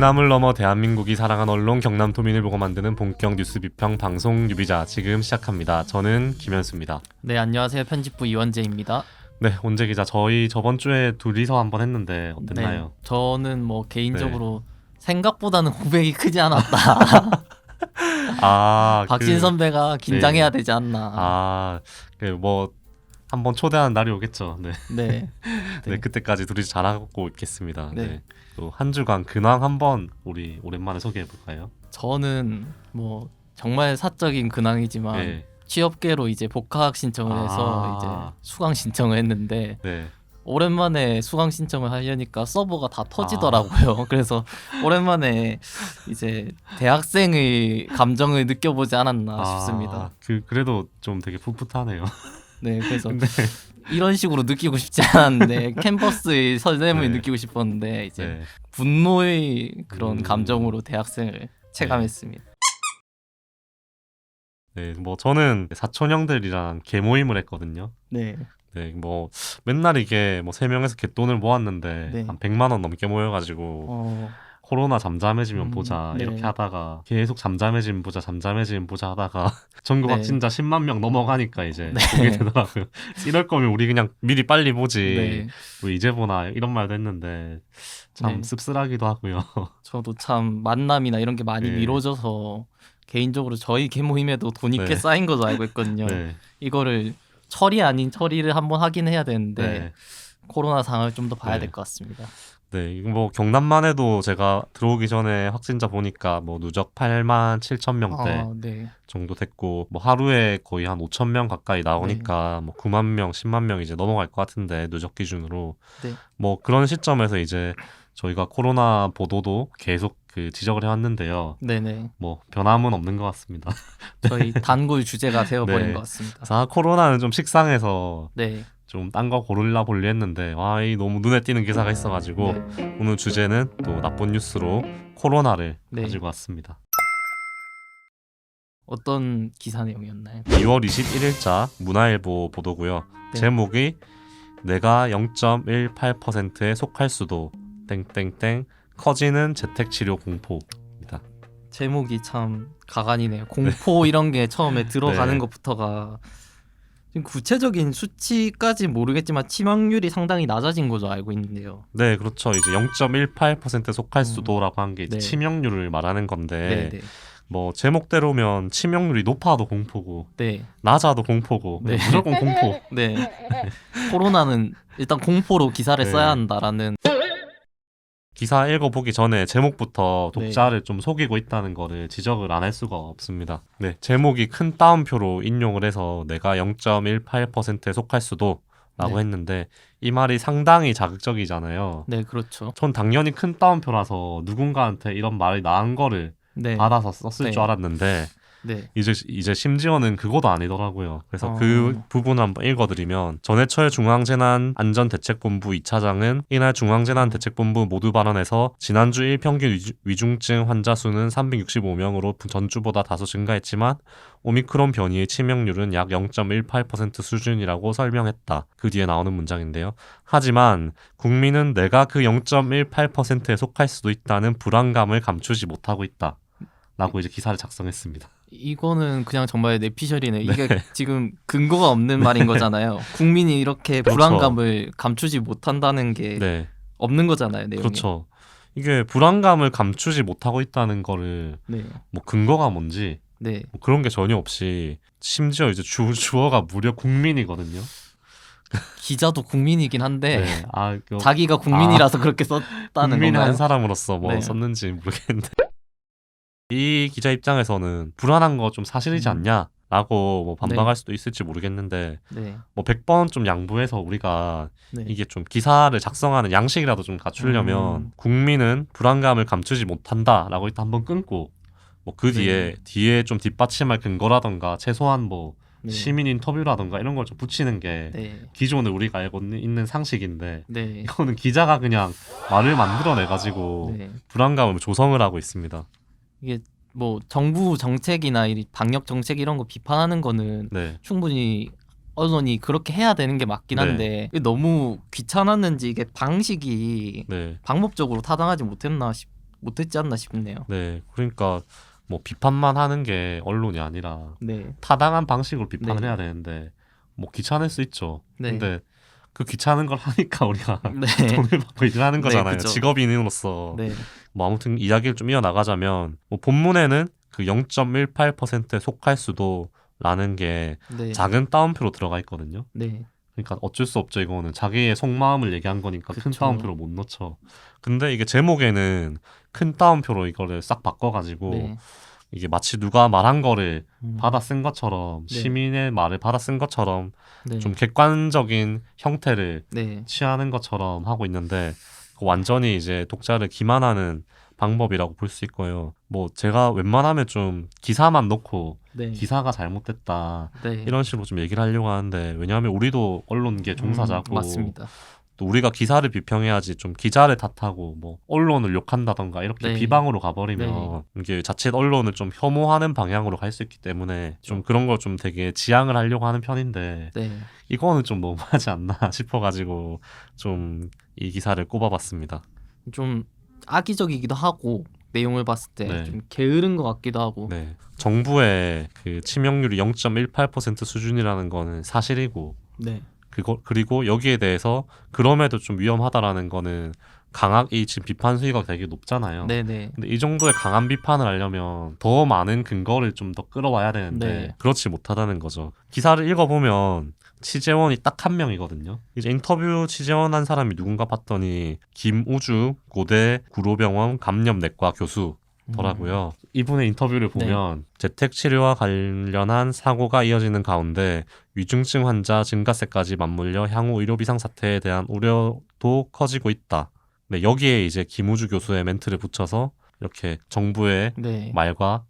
경남을 넘어 대한민국이 사랑한 언론 경남도민을 보고 만드는 본격 뉴스 비평 방송 뉴비자 지금 시작합니다. 저는 김현수입니다. 네, 안녕하세요. 편집부 이원재입니다. 네, 원재 기자, 저희 저번 주에 둘이서 한번 했는데 어땠나요? 네, 저는 뭐 개인적으로 생각보다는 고백이 크지 않았다. 박진 선배가 긴장해야 되지 않나. 뭐 한번 초대하는 날이 오겠죠. 네. 네. 네, 그때까지 둘이 잘하고 있겠습니다. 네. 네. 또 한 주간 근황 한번 우리 오랜만에 소개해 볼까요? 저는 뭐 정말 사적인 근황이지만 네. 취업계로 이제 복학 신청을 해서 이제 수강 신청을 했는데 네. 오랜만에 수강 신청을 하려니까 서버가 다 터지더라고요. 그래서 오랜만에 이제 대학생의 감정을 느껴보지 않았나 싶습니다. 그래도 좀 되게 풋풋하네요. 네, 그래서 이런 식으로 느끼고 싶지 않았는데 캠퍼스의 설렘을 네. 느끼고 싶었는데 이제 네. 분노의 그런 감정으로 대학생을 체감했습니다. 네, 뭐 저는 사촌 형들이랑 개 모임을 했거든요. 네, 네, 뭐 맨날 이게 뭐 3명에서 갯돈을 모았는데 네. 한 100만 원 넘게 모여가지고 코로나 잠잠해지면 보자 네. 이렇게 하다가 계속 잠잠해지면 보자 하다가 전국 네. 확진자 10만 명 넘어가니까 이제 네. 보게 되더라고요. 이럴 거면 우리 그냥 미리 빨리 보지 네. 왜 이제 보나 이런 말도 했는데 참 네. 씁쓸하기도 하고요. 저도 참 만남이나 이런 게 많이 네. 미뤄져서 개인적으로 저희 개모임에도 돈이 네. 꽤 쌓인 것으로 알고 있거든요. 네. 이거를 처리 아닌 처리를 한번 하긴 해야 되는데 네. 코로나 상황을 좀 더 봐야 네. 될 것 같습니다. 네, 이거 뭐 경남만 해도 제가 들어오기 전에 확진자 보니까 뭐 누적 8만 7천 명대 네. 정도 됐고 뭐 하루에 거의 한 5천 명 가까이 나오니까 뭐 9만 명, 10만 명 이제 넘어갈 것 같은데 누적 기준으로 네. 뭐 그런 시점에서 이제 저희가 코로나 보도도 계속 지적을 해왔는데요. 네네. 뭐 변함은 없는 것 같습니다. 저희 단골 주제가 되어버린 네. 것 같습니다. 코로나는 좀 식상해서 네. 좀 딴 거 고르려 보려 했는데 이 너무 눈에 띄는 기사가 있어가지고 오늘 주제는 또 나쁜 뉴스로 코로나를 네. 가지고 왔습니다. 어떤 기사 내용이었나요? 2월 21일자 문화일보 보도고요. 네. 제목이 내가 0.18%에 속할 수도 땡땡땡 커지는 재택치료 공포입니다. 제목이 참 가관이네요. 공포 이런 게 처음에 들어가는 네. 것부터가 지금 구체적인 수치까지 모르겠지만 치명률이 상당히 낮아진 걸로 알고 있는데요. 네, 그렇죠. 이제 0.18%에 속할 수도라고 한 게 네. 치명률을 말하는 건데 네. 뭐 제목대로면 치명률이 높아도 공포고 네. 낮아도 공포고 네. 무조건 공포. 네. 코로나는 일단 공포로 기사를 네. 써야 한다라는. 기사 읽어보기 전에 제목부터 네. 독자를 좀 속이고 있다는 거를 지적을 안 할 수가 없습니다. 네, 제목이 큰 따옴표로 인용을 해서 내가 0.18%에 속할 수도 라고 네. 했는데 이 말이 상당히 자극적이잖아요. 네, 그렇죠. 전 당연히 큰 따옴표라서 누군가한테 이런 말이 나은 거를 네. 받아서 썼을 네. 줄 알았는데 네. 이제 심지어는 그거도 아니더라고요. 그래서 어. 그 부분을 한번 읽어드리면 전해철 중앙재난안전대책본부 2차장은 이날 중앙재난대책본부 모두 발언에서 지난주 일평균 위중증 환자 수는 365명으로 전주보다 다소 증가했지만 오미크론 변이의 치명률은 약 0.18% 수준이라고 설명했다. 그 뒤에 나오는 문장인데요. 하지만 국민은 내가 그 0.18%에 속할 수도 있다는 불안감을 감추지 못하고 있다. 라고 이제 기사를 작성했습니다. 이거는 그냥 정말 내피셜이네. 이게 지금 근거가 없는 말인 거잖아요. 국민이 이렇게 그렇죠. 불안감을 감추지 못한다는 게 네, 없는 거잖아요. 내용이. 그렇죠. 이게 불안감을 감추지 못하고 있다는 거를 네. 뭐 근거가 뭔지 네. 뭐 그런 게 전혀 없이 심지어 이제 주어가 무려 국민이거든요. 기자도 국민이긴 한데 네. 자기가 국민이라서 그렇게 썼다는 국민 건가요? 한 사람으로서 뭐 네. 썼는지 모르겠는데 이 기자 입장에서는 불안한 거 좀 사실이지 않냐라고 뭐 반박할 수도 있을지 모르겠는데 네. 뭐 100번 좀 양보해서 우리가 네. 이게 좀 기사를 작성하는 양식이라도 좀 갖추려면 국민은 불안감을 감추지 못한다라고 일단 한번 끊고 뭐 그 뒤에 좀 뒷받침할 근거라던가 최소한 뭐 네. 시민 인터뷰라던가 이런 걸 좀 붙이는 게 네. 기존에 우리가 알고 있는 상식인데 네. 이거는 기자가 그냥 말을 만들어내 가지고 네. 불안감을 조성을 하고 있습니다. 이게 뭐 정부 정책이나 이 방역 정책 이런 거 비판하는 거는 네. 충분히 언론이 그렇게 해야 되는 게 맞긴 한데 이게 너무 귀찮았는지 이게 방식이 네. 방법적으로 타당하지 못했나 못했지 않나 싶네요. 네, 그러니까 뭐 비판만 하는 게 언론이 아니라 네, 타당한 방식으로 비판을 네. 해야 되는데 뭐 귀찮을 수 있죠. 네. 근데 그 귀찮은 걸 하니까 우리가 네, 돈을 받고 일을 하는 네, 거잖아요. 그죠. 직업인으로서. 네, 뭐 아무튼 이야기를 좀 이어나가자면 뭐 본문에는 그 0.18%에 속할 수도라는 게 네, 작은 따옴표로 들어가 있거든요. 네, 그러니까 어쩔 수 없죠. 이거는 자기의 속마음을 얘기한 거니까 큰 그쵸. 따옴표로 못 넣죠. 근데 이게 제목에는 큰 따옴표로 이거를 싹 바꿔가지고 네. 이게 마치 누가 말한 거를 음, 받아 쓴 것처럼 네. 시민의 말을 받아 쓴 것처럼 네, 좀 객관적인 형태를 네, 취하는 것처럼 하고 있는데 완전히 이제 독자를 기만하는 방법이라고 볼 수 있고요. 뭐 제가 웬만하면 좀 기사만 놓고 네, 기사가 잘못됐다 네. 이런 식으로 좀 얘기를 하려고 하는데 왜냐하면 우리도 언론계 종사자고 맞습니다. 또 우리가 기사를 비평해야지 좀 기자를 탓하고 뭐 언론을 욕한다던가 이렇게 네. 비방으로 가버리면 이게 자칫 언론을 좀 혐오하는 방향으로 갈 수 있기 때문에 좀 그런 걸 좀 되게 지양을 하려고 하는 편인데 네, 이거는 좀 너무하지 않나 싶어가지고 좀 이 기사를 꼽아봤습니다. 좀 악의적이기도 하고 내용을 봤을 때 네. 좀 게으른 것 같기도 하고. 네, 정부의 그 치명률이 0.18% 수준이라는 거는 사실이고 네, 그리고 여기에 대해서 그럼에도 좀 위험하다라는 거는 이 지금 비판 수위가 되게 높잖아요. 네, 네, 근데 이 정도의 강한 비판을 하려면 더 많은 근거를 좀 더 끌어와야 되는데 네. 그렇지 못하다는 거죠. 기사를 읽어보면 취재원이 딱 한 명이거든요. 이제 인터뷰 취재원 한 사람이 누군가 봤더니 김우주 고대 구로병원 감염내과 교수더라고요. 이분의 인터뷰를 보면 재택 치료와 관련한 사고가 이어지는 가운데 위중증 환자 증가세까지 맞물려 향후 의료 비상 사태에 대한 우려도 커지고 있다. 네, 여기에 이제 김우주 교수의 멘트를 붙여서 이렇게 정부의 네,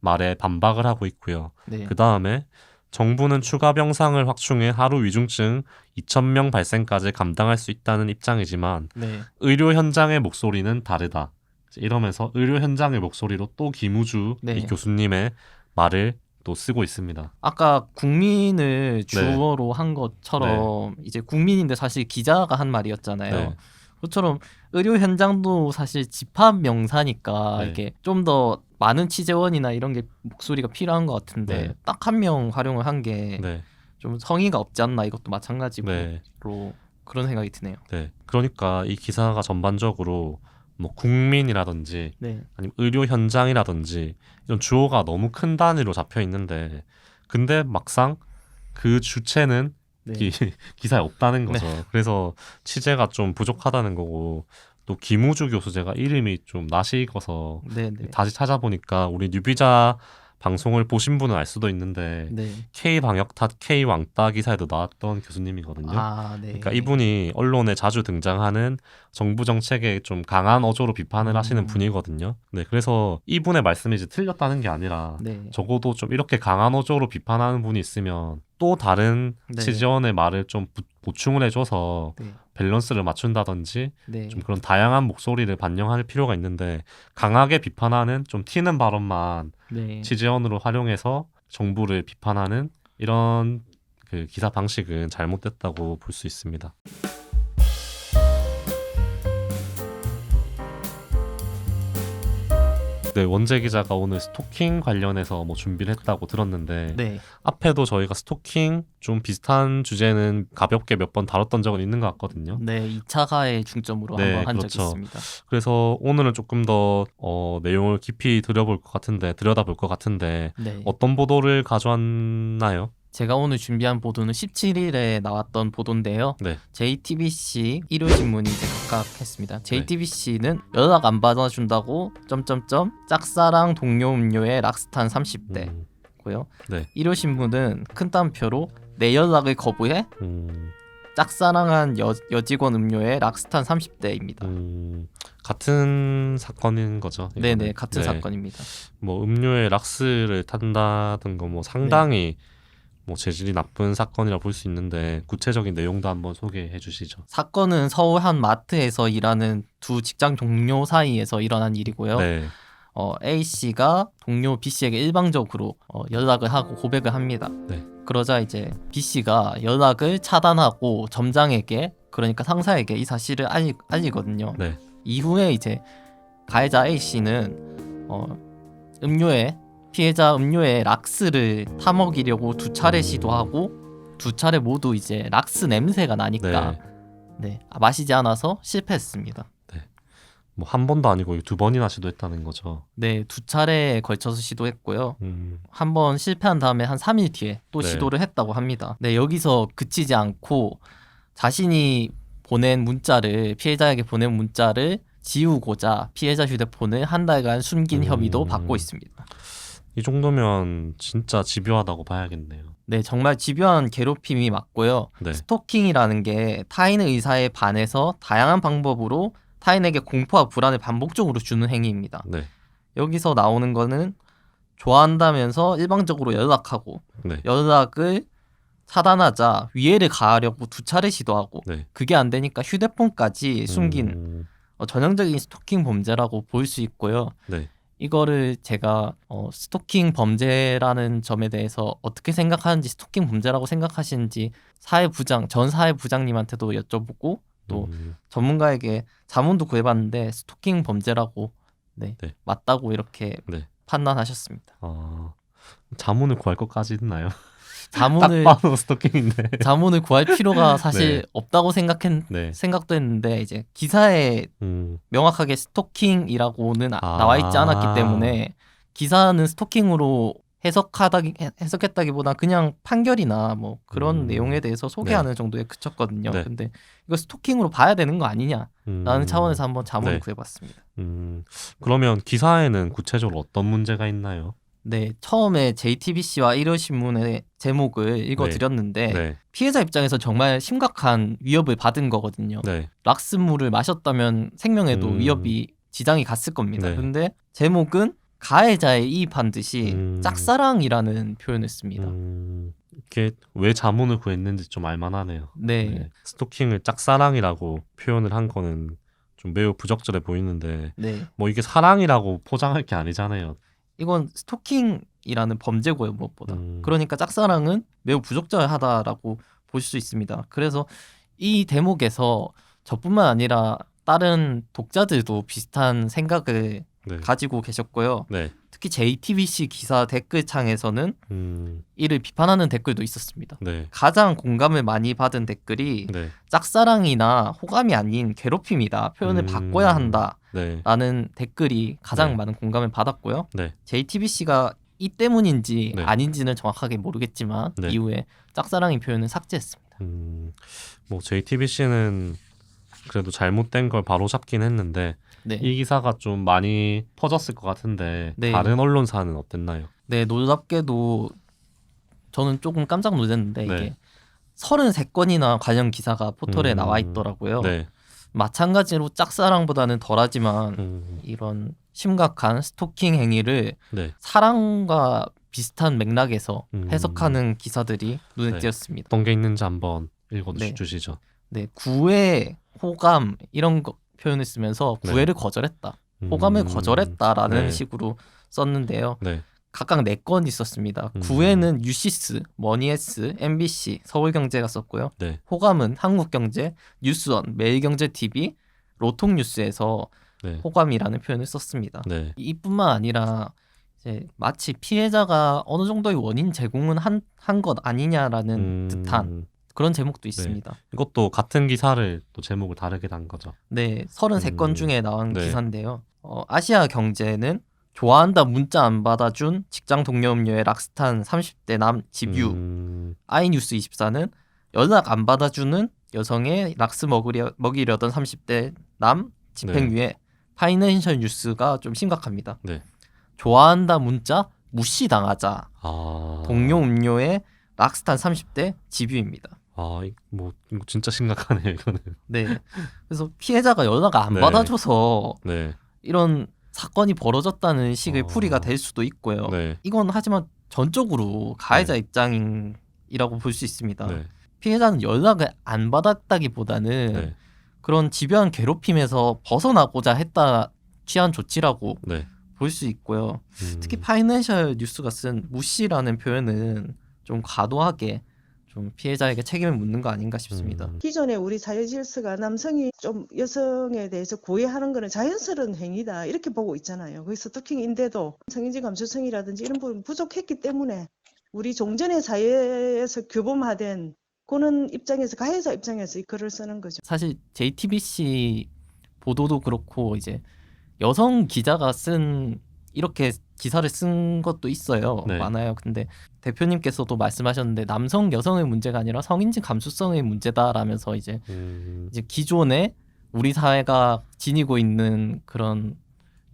말에 반박을 하고 있고요. 네, 그 다음에 정부는 추가 병상을 확충해 하루 위중증 2,000명 발생까지 감당할 수 있다는 입장이지만 네, 의료 현장의 목소리는 다르다. 이러면서 의료 현장의 목소리로 또 김우주 네. 이 교수님의 말을 또 쓰고 있습니다. 아까 국민을 주어로 한 것처럼 이제 국민인데 사실 기자가 한 말이었잖아요. 네. 그것처럼 의료 현장도 사실 집합 명사니까 네. 이게 좀 더 많은 취재원이나 이런 게 목소리가 필요한 것 같은데 네. 딱 한 명 활용을 한 게 좀 네. 성의가 없지 않나 이것도 마찬가지로 네. 그런 생각이 드네요. 네. 그러니까 이 기사가 전반적으로 뭐 국민이라든지 네, 아니면 의료 현장이라든지 이런 주어가 너무 큰 단위로 잡혀 있는데 근데 막상 그 주체는 네, 기사에 없다는 거죠. 그래서 취재가 좀 부족하다는 거고 또 김우주 교수 제가 이름이 좀 낯이 익어서 네, 네, 다시 찾아보니까 우리 뉴비자 방송을 보신 분은 알 수도 있는데 네. K방역탓 K왕따 기사에도 나왔던 교수님이거든요. 아, 네. 그러니까 이분이 언론에 자주 등장하는 정부 정책에 좀 강한 어조로 비판을 하시는 분이거든요. 네, 그래서 이분의 말씀이 이제 틀렸다는 게 아니라 네, 적어도 좀 이렇게 강한 어조로 비판하는 분이 있으면 또 다른 네. 취재원의 말을 좀 보충을 해줘서 네, 밸런스를 맞춘다든지 네, 좀 그런 다양한 목소리를 반영할 필요가 있는데 강하게 비판하는 좀 튀는 발언만 네. 취재원으로 활용해서 정부를 비판하는 이런 그 기사 방식은 잘못됐다고 볼 수 있습니다. 네, 원재 기자가 오늘 스토킹 관련해서 뭐 준비를 했다고 들었는데 네, 앞에도 저희가 스토킹 좀 비슷한 주제는 가볍게 몇 번 다뤘던 적은 있는 것 같거든요. 네, 2차 가해 중점으로 네, 한번 한 적이 그렇죠. 있습니다. 그래서 오늘은 조금 더 내용을 깊이 들여다볼 것 같은데 네. 어떤 보도를 가져왔나요? 제가 오늘 준비한 보도는 17일에 나왔던 보도인데요. 네. JTBC 일요신문이 이제 각각 했습니다. JTBC는 연락 안 받아준다고 짝사랑 동료 음료에 락스탄 30대고요. 네. 일요신문은 큰 따옴표로 내 연락을 거부해 짝사랑한 여직원 음료에 락스탄 30대입니다. 같은 사건인 거죠. 이거는. 네네, 같은 네. 사건입니다. 뭐 음료에 락스를 탄다든가 뭐 상당히 뭐 재질이 나쁜 사건이라 볼 수 있는데 구체적인 내용도 한번 소개해 주시죠. 사건은 서울 한 마트에서 일하는 두 직장 동료 사이에서 일어난 일이고요. 네. A 씨가 동료 B 씨에게 일방적으로 연락을 하고 고백을 합니다. 네. 그러자 이제 B 씨가 연락을 차단하고 점장에게, 그러니까 상사에게 이 사실을 알리거든요. 네. 이후에 이제 가해자 A씨는 피해자 음료에 락스를 타먹이려고 2차례 시도하고 2차례 모두 이제 락스 냄새가 나니까 마시지 않아서 실패했습니다. 뭐 한 번도 아니고 2번이나 시도했다는 거죠. 네, 2차례에 걸쳐서 시도했고요. 한 번 실패한 다음에 한 3일 뒤에 또 시도를 했다고 합니다. 네, 여기서 그치지 않고 자신이 피해자에게 보낸 문자를 지우고자 피해자 휴대폰을 한 달간 숨긴 혐의도 받고 있습니다. 이 정도면 진짜 집요하다고 봐야겠네요. 네, 정말 집요한 괴롭힘이 맞고요. 네. 스토킹이라는 게 타인의 의사에 반해서 다양한 방법으로 타인에게 공포와 불안을 반복적으로 주는 행위입니다. 네. 여기서 나오는 거는 좋아한다면서 일방적으로 연락하고 연락을 차단하자 위해를 가하려고 2차례 시도하고 그게 안 되니까 휴대폰까지 숨긴 전형적인 스토킹 범죄라고 볼 수 있고요. 이거를 제가 스토킹 범죄라는 점에 대해서 어떻게 생각하는지, 스토킹 범죄라고 생각하시는지 전 사회부장님한테도 여쭤보고 또 전문가에게 자문도 구해봤는데 스토킹 범죄라고 맞다고 이렇게 판단하셨습니다. 자문을 구할 것까지 있나요? 자문을 딱 봐도 스토킹인데. 자문을 구할 필요가 사실 없다고 생각도 했는데 이제 기사에 명확하게 스토킹이라고는 나와 있지 않았기 때문에 기사는 스토킹으로 해석했다기보다 그냥 판결이나 뭐 그런 내용에 대해서 소개하는 정도에 그쳤거든요. 근데 이거 스토킹으로 봐야 되는 거 아니냐라는 차원에서 한번 자문을 구해봤습니다. 그러면 기사에는 구체적으로 어떤 문제가 있나요? 네, 처음에 JTBC와 일요신문의 제목을 읽어드렸는데 피해자 입장에서 정말 심각한 위협을 받은 거거든요. 락스물을 마셨다면 생명에도 위협이 지장이 갔을 겁니다. 근데 제목은 가해자에 이입한 듯이 짝사랑이라는 표현을 씁니다. 이게 왜 자문을 구했는지 좀 알만하네요. 스토킹을 짝사랑이라고 표현을 한 거는 좀 매우 부적절해 보이는데 뭐 이게 사랑이라고 포장할 게 아니잖아요. 이건 스토킹이라는 범죄고요, 무엇보다. 그러니까 짝사랑은 매우 부적절하다라고 볼 수 있습니다. 그래서 이 대목에서 저뿐만 아니라 다른 독자들도 비슷한 생각을 가지고 계셨고요. 특히 JTBC 기사 댓글창에서는 이를 비판하는 댓글도 있었습니다. 가장 공감을 많이 받은 댓글이 짝사랑이나 호감이 아닌 괴롭힘이다. 표현을 바꿔야 한다. 라는 댓글이 가장 많은 공감을 받았고요. JTBC가 이 때문인지 아닌지는 정확하게 모르겠지만 이후에 짝사랑인 표현은 삭제했습니다. 뭐 JTBC는 그래도 잘못된 걸 바로잡긴 했는데 이 기사가 좀 많이 퍼졌을 것 같은데 다른 언론사는 어땠나요? 네, 놀랍게도 저는 조금 깜짝 놀랐는데 이게 33건이나 관련 기사가 포털에 나와 있더라고요. 마찬가지로 짝사랑보다는 덜하지만 이런 심각한 스토킹 행위를 사랑과 비슷한 맥락에서 해석하는 기사들이 눈에 띄었습니다. 어떤 게 있는지 한번 읽어주시죠. 구애, 호감 이런 거 표현을 쓰면서 구애를 거절했다, 호감을 거절했다라는 식으로 썼는데요. 각각 4건 있었습니다. 구애는 유시스, 머니에스, MBC, 서울경제가 썼고요. 호감은 한국경제, 뉴스원, 매일경제TV, 로통뉴스에서 호감이라는 표현을 썼습니다. 이뿐만 아니라 이제 마치 피해자가 어느 정도의 원인 제공은 한 것 아니냐라는 듯한 그런 제목도 있습니다. 이것도 같은 기사를 또 제목을 다르게 단 거죠. 33건 중에 나온 기사인데요. 아시아경제는 좋아한다 문자 안 받아준 직장 동료 음료의 락스탄 30대 남 집유. 아이뉴스24는 연락 안 받아주는 여성의 락스 먹이려던 30대 남 집행유예. 파이낸셜 뉴스가 좀 심각합니다. 좋아한다 문자 무시당하자. 동료 음료의 락스탄 30대 집유입니다. 뭐 이거 진짜 심각하네요, 이거는. 그래서 피해자가 연락을 안 받아줘서 이런 사건이 벌어졌다는 식의 풀이가 될 수도 있고요. 이건 하지만 전적으로 가해자 입장이라고 볼 수 있습니다. 피해자는 연락을 안 받았다기보다는 그런 집요한 괴롭힘에서 벗어나고자 했다 취한 조치라고 볼 수 있고요. 특히 파이낸셜 뉴스가 쓴 무시라는 표현은 좀 과도하게 좀 피해자에게 책임을 묻는 거 아닌가 싶습니다. 기존에 우리 사회 질서가 남성이 좀 여성에 대해서 고해하는 거는 자연스러운 행위다 이렇게 보고 있잖아요. 거기서 스토킹인데도 성인지 감수성이라든지 이런 부분 부족했기 때문에 우리 종전의 사회에서 규범화된 그런 입장에서 가해자 입장에서 이 글을 쓰는 거죠. 사실 JTBC 보도도 그렇고 이제 여성 기자가 쓴 이렇게 기사를 쓴 것도 있어요. 네. 많아요. 근데 대표님께서도 말씀하셨는데 남성 여성의 문제가 아니라 성인지 감수성의 문제다라면서 이제 기존에 우리 사회가 지니고 있는 그런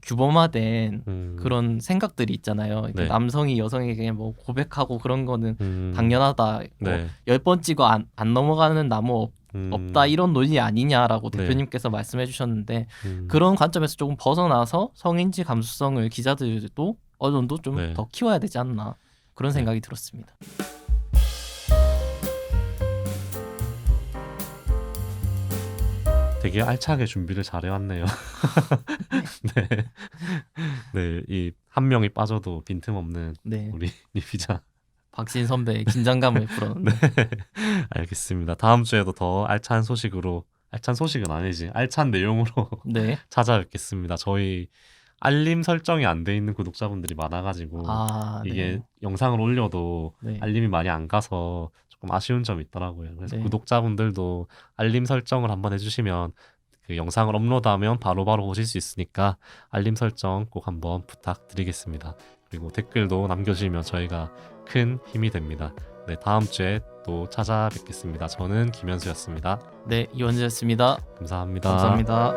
규범화된 그런 생각들이 있잖아요. 네. 남성이 여성에게 뭐 고백하고 그런 거는 네. 당연하다. 뭐 10번 찍어 안 넘어가는 나무 없다 이런 논리 아니냐라고 네. 대표님께서 말씀해 주셨는데 그런 관점에서 조금 벗어나서 성인지 감수성을 기자들도 어느 정도 좀 네. 더 키워야 되지 않나 그런 네. 생각이 들었습니다. 되게 알차게 준비를 잘 해왔네요. 네. 네, 이 한 명이 빠져도 빈틈없는 네, 우리 리피자. 박신 선배의 긴장감을 풀었는데 네, 알겠습니다. 다음 주에도 더 알찬 소식으로, 알찬 소식은 아니지, 알찬 내용으로 네. 찾아뵙겠습니다. 저희 알림 설정이 안 돼 있는 구독자분들이 많아가지고 이게 네. 영상을 올려도 네. 알림이 많이 안 가서 조금 아쉬운 점이 있더라고요. 그래서 네. 구독자분들도 알림 설정을 한번 해주시면 그 영상을 업로드하면 바로바로 보실 수 있으니까 알림 설정 꼭 한번 부탁드리겠습니다. 그리고 댓글도 남겨주시면 저희가 큰 힘이 됩니다. 네, 다음 주에 또 찾아뵙겠습니다. 저는 김현수였습니다. 네, 이원재였습니다. 감사합니다. 감사합니다.